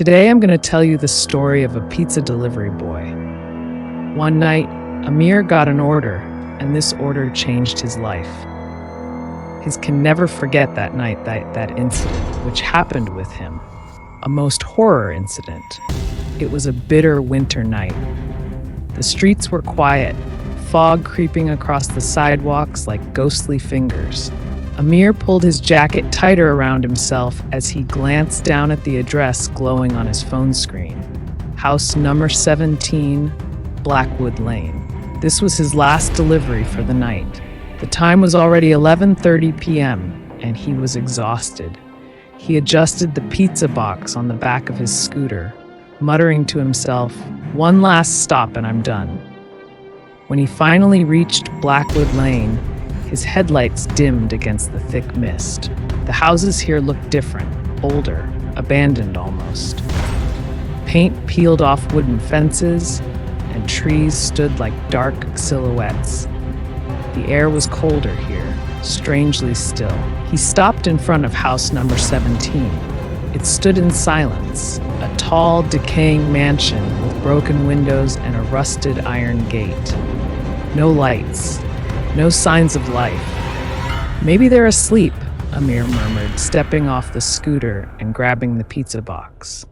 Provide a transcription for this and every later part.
Today I'm going to tell you the story of a pizza delivery boy. One night, Amir got an order, and this order changed his life. He can never forget that night, that incident, which happened with him. A most horror incident. It was a bitter winter night. The streets were quiet, fog creeping across the sidewalks like ghostly fingers. Amir pulled his jacket tighter around himself as he glanced down at the address glowing on his phone screen. House number 17, Blackwood Lane. This was his last delivery for the night. The time was already 11:30 p.m., and he was exhausted. He adjusted the pizza box on the back of his scooter, muttering to himself, "One last stop and I'm done." When he finally reached Blackwood Lane, his headlights dimmed against the thick mist. The houses here looked different, older, abandoned almost. Paint peeled off wooden fences, and trees stood like dark silhouettes. The air was colder here, strangely still. He stopped in front of house number 17. It stood in silence, a tall, decaying mansion with broken windows and a rusted iron gate. No lights. No signs of life. "Maybe they're asleep," Amir murmured, stepping off the scooter and grabbing the pizza box.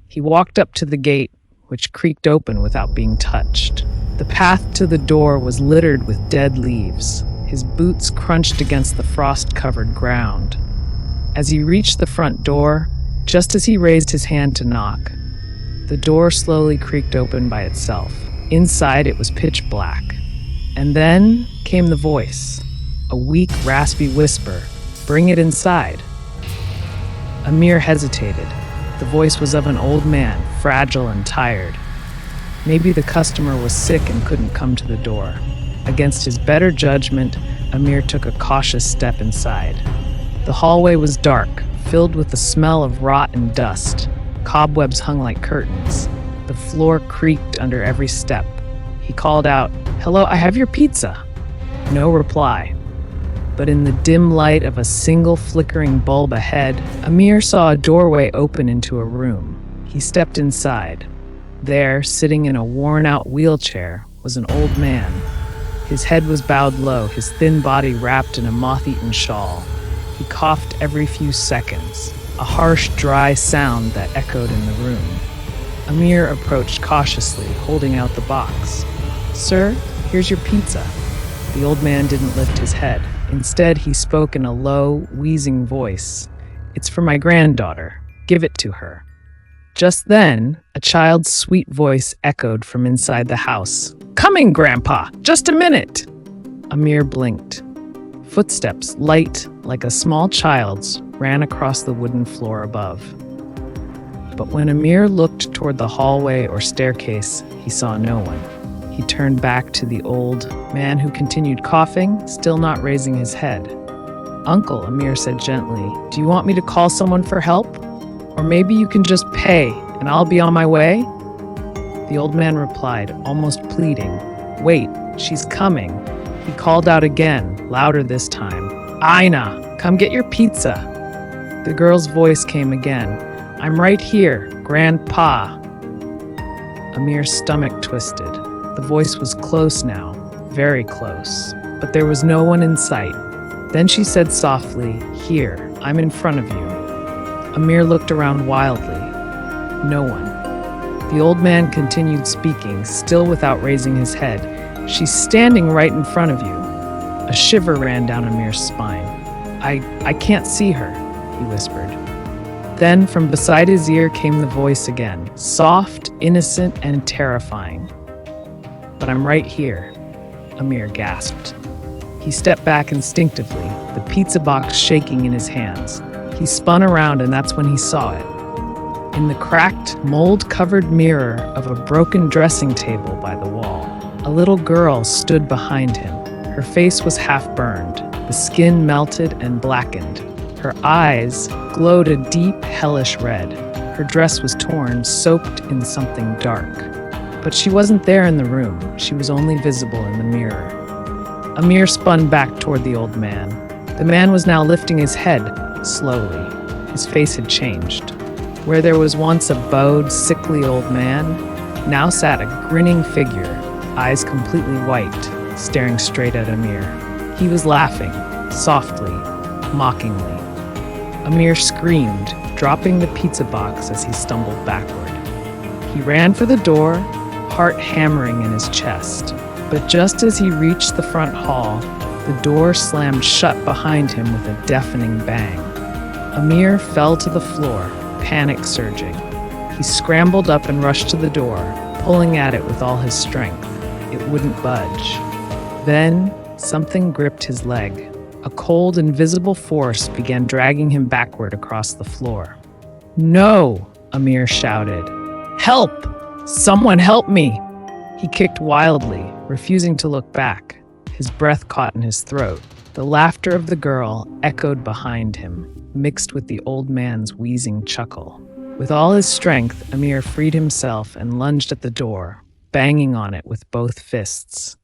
He walked up to the gate, which creaked open without being touched. The path to the door was littered with dead leaves. His boots crunched against the frost-covered ground. As he reached the front door, just as he raised his hand to knock, the door slowly creaked open by itself. Inside, it was pitch black. And then came the voice, a weak, raspy whisper, "Bring it inside." Amir hesitated. The voice was of an old man, fragile and tired. Maybe the customer was sick and couldn't come to the door. Against his better judgment, Amir took a cautious step inside. The hallway was dark, filled with the smell of rot and dust. Cobwebs hung like curtains. The floor creaked under every step. He called out, "Hello, I have your pizza." No reply. But in the dim light of a single flickering bulb ahead, Amir saw a doorway open into a room. He stepped inside. There, sitting in a worn-out wheelchair, was an old man. His head was bowed low, his thin body wrapped in a moth-eaten shawl. He coughed every few seconds, a harsh, dry sound that echoed in the room. Amir approached cautiously, holding out the box. "Sir, here's your pizza." The old man didn't lift his head. Instead, he spoke in a low, wheezing voice. "It's for my granddaughter. Give it to her." Just then, a child's sweet voice echoed from inside the house. "Coming, Grandpa! Just a minute!" Amir blinked. Footsteps, light like a small child's, ran across the wooden floor above. But when Amir looked toward the hallway or staircase, he saw no one. He turned back to the old man who continued coughing, still not raising his head. "Uncle," Amir said gently, "do you want me to call someone for help? Or maybe you can just pay and I'll be on my way?" The old man replied, almost pleading, "Wait, she's coming." He called out again, louder this time, "Aina, come get your pizza." The girl's voice came again, "I'm right here, Grandpa." Amir's stomach twisted. The voice was close now, very close, but there was no one in sight. Then she said softly, "Here, I'm in front of you." Amir looked around wildly. No one. The old man continued speaking, still without raising his head. "She's standing right in front of you." A shiver ran down Amir's spine. I can't see her," he whispered. Then from beside his ear came the voice again, soft, innocent, and terrifying. "But I'm right here," Amir gasped. He stepped back instinctively, the pizza box shaking in his hands. He spun around, and that's when he saw it. In the cracked, mold-covered mirror of a broken dressing table by the wall, a little girl stood behind him. Her face was half-burned, the skin melted and blackened. Her eyes glowed a deep, hellish red. Her dress was torn, soaked in something dark. But she wasn't there in the room. She was only visible in the mirror. Amir spun back toward the old man. The man was now lifting his head, slowly. His face had changed. Where there was once a bowed, sickly old man, now sat a grinning figure, eyes completely white, staring straight at Amir. He was laughing, softly, mockingly. Amir screamed, dropping the pizza box as he stumbled backward. He ran for the door, heart hammering in his chest. But just as he reached the front hall, the door slammed shut behind him with a deafening bang. Amir fell to the floor, panic surging. He scrambled up and rushed to the door, pulling at it with all his strength. It wouldn't budge. Then, something gripped his leg. A cold, invisible force began dragging him backward across the floor. "No!" Amir shouted. "Help! Someone help me!" He kicked wildly, refusing to look back. His breath caught in his throat. The laughter of the girl echoed behind him, mixed with the old man's wheezing chuckle. With all his strength, Amir freed himself and lunged at the door, banging on it with both fists.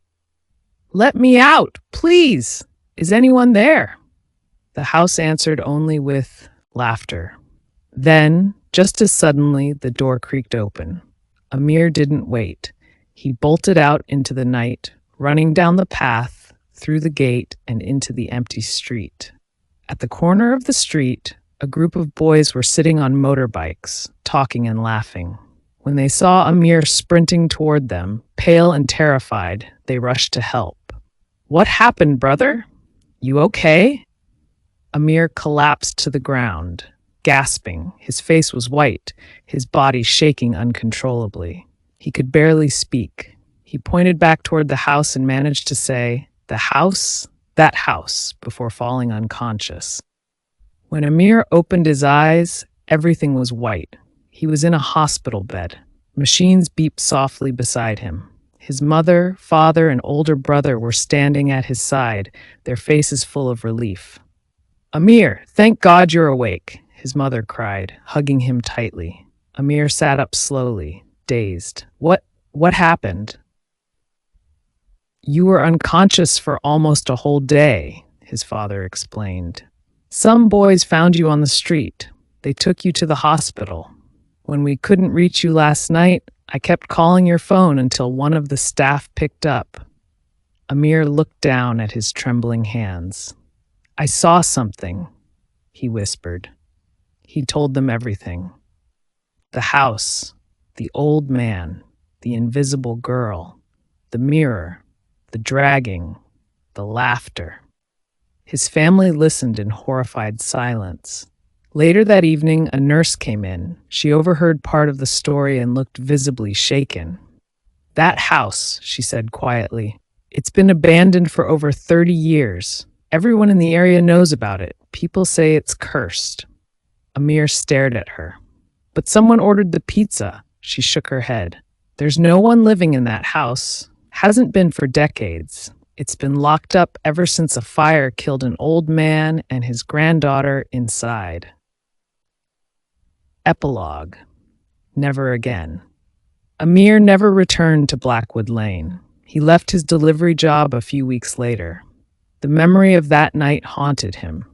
"Let me out, please! Is anyone there?" The house answered only with laughter. Then, just as suddenly, the door creaked open. Amir didn't wait. He bolted out into the night, running down the path, through the gate, and into the empty street. At the corner of the street, a group of boys were sitting on motorbikes, talking and laughing. When they saw Amir sprinting toward them, pale and terrified, they rushed to help. "What happened, brother? You okay?" Amir collapsed to the ground, gasping. His face was white, his body shaking uncontrollably. He could barely speak. He pointed back toward the house and managed to say, "The house? That house," before falling unconscious. When Amir opened his eyes, everything was white. He was in a hospital bed. Machines beeped softly beside him. His mother, father, and older brother were standing at his side, their faces full of relief. "Amir, thank God you're awake," his mother cried, hugging him tightly. Amir sat up slowly, dazed. What happened?" "You were unconscious for almost a whole day," his father explained. "Some boys found you on the street. They took you to the hospital. When we couldn't reach you last night, I kept calling your phone until one of the staff picked up." Amir looked down at his trembling hands. "I saw something," he whispered. He told them everything. The house, the old man, the invisible girl, the mirror, the dragging, the laughter. His family listened in horrified silence. Later that evening, a nurse came in. She overheard part of the story and looked visibly shaken. "That house," she said quietly, "it's been abandoned for over 30 years. Everyone in the area knows about it. People say it's cursed." Amir stared at her. "But someone ordered the pizza." She shook her head. "There's no one living in that house. Hasn't been for decades. It's been locked up ever since a fire killed an old man and his granddaughter inside." Epilogue. Never again. Amir never returned to Blackwood Lane. He left his delivery job a few weeks later. The memory of that night haunted him,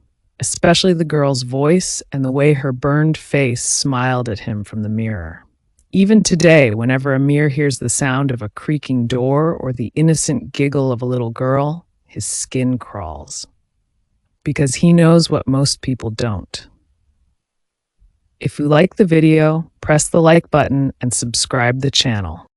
especially the girl's voice and the way her burned face smiled at him from the mirror. Even today, whenever Amir hears the sound of a creaking door or the innocent giggle of a little girl, his skin crawls. Because he knows what most people don't. If you like the video, press the like button and subscribe the channel.